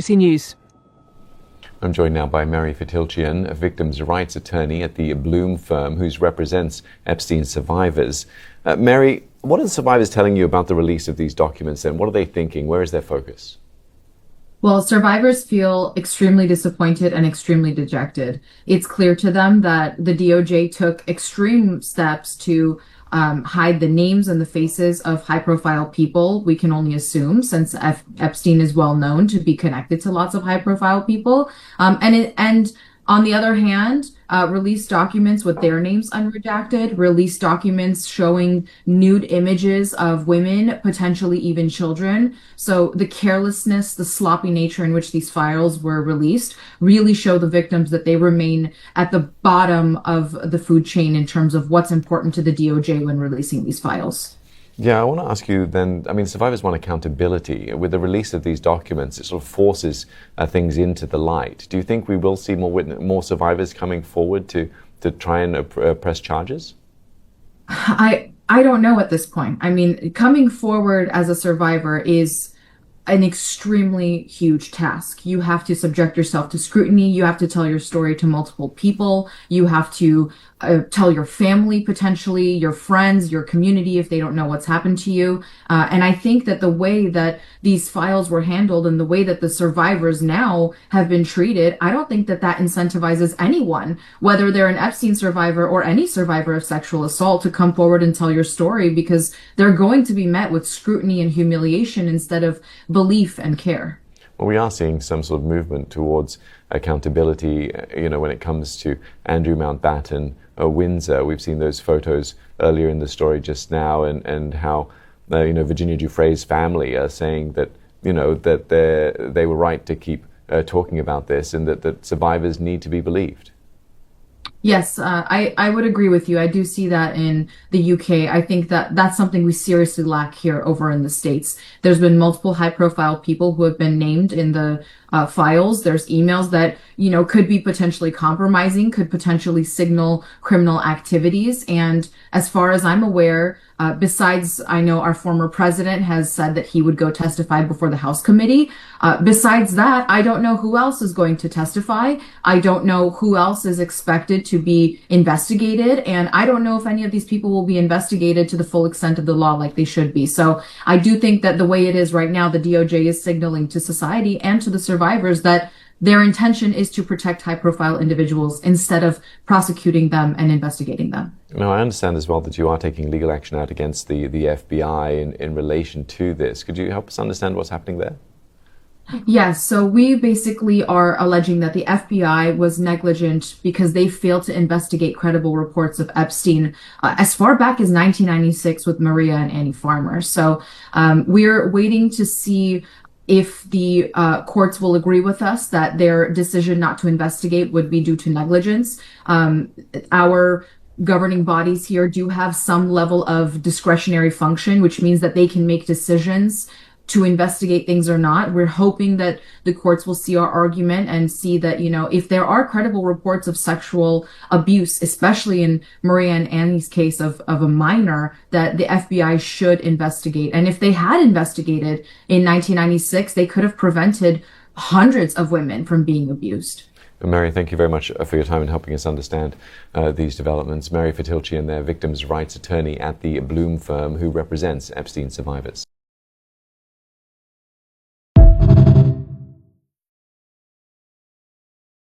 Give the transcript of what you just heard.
BBC News. I'm joined now by Mary Fitilchyan, a victims' rights attorney at the Bloom firm who represents Epstein survivors. Mary, what are the survivors telling you about the release of these documents and what are they thinking? Where is their focus? Well, survivors feel extremely disappointed and extremely dejected. It's clear to them that the DOJ took extreme steps to hide the names and the faces of high-profile people. We can only assume, since Epstein is well known to be connected to lots of high-profile people. And on the other hand, release documents with their names unredacted, release documents showing nude images of women, potentially even children. So the carelessness, the sloppy nature in which these files were released really show the victims that they remain at the bottom of the food chain in terms of what's important to the DOJ when releasing these files. Yeah, I want to ask you then, I mean, survivors want accountability. With the release of these documents, it sort of forces things into the light. Do you think we will see more survivors coming forward to try and press charges? I don't know at this point. I mean, coming forward as a survivor is an extremely huge task. You have to subject yourself to scrutiny. You have to tell your story to multiple people. You have to tell your family, potentially your friends, your community, if they don't know what's happened to you. And I think that the way that these files were handled and the way that the survivors now have been treated, I don't think that that incentivizes anyone, whether they're an Epstein survivor or any survivor of sexual assault, to come forward and tell your story, because they're going to be met with scrutiny and humiliation instead of belief and care. Well, we are seeing some sort of movement towards accountability, when it comes to Andrew Mountbatten, Windsor. We've seen those photos earlier in the story just now, and how, Virginia Giuffre's family are saying that, that they were right to keep talking about this, and that survivors need to be believed. Yes, I would agree with you. I do see that in the UK. I think that that's something we seriously lack here over in the States. There's been multiple high-profile people who have been named in the files. There's emails that, could be potentially compromising, could potentially signal criminal activities. And as far as I'm aware, besides, I know our former president has said that he would go testify before the House committee. Besides that, I don't know who else is going to testify. I don't know who else is expected to be investigated. And I don't know if any of these people will be investigated to the full extent of the law like they should be. So I do think that the way it is right now, the DOJ is signaling to society and to the survivors that their intention is to protect high-profile individuals instead of prosecuting them and investigating them. Now, I understand as well that you are taking legal action out against the FBI in relation to this. Could you help us understand what's happening there? Yes, so we basically are alleging that the FBI was negligent because they failed to investigate credible reports of Epstein as far back as 1996 with Maria and Annie Farmer. So we're waiting to see if the courts will agree with us that their decision not to investigate would be due to negligence. Our governing bodies here do have some level of discretionary function, which means that they can make decisions to investigate things or not. We're hoping that the courts will see our argument and see that, if there are credible reports of sexual abuse, especially in Maria and Annie's case of a minor, that the FBI should investigate. And if they had investigated in 1996, they could have prevented hundreds of women from being abused. Mary, thank you very much for your time in helping us understand these developments. Mary Fitilchyan, their victims' rights attorney at the Bloom firm who represents Epstein survivors.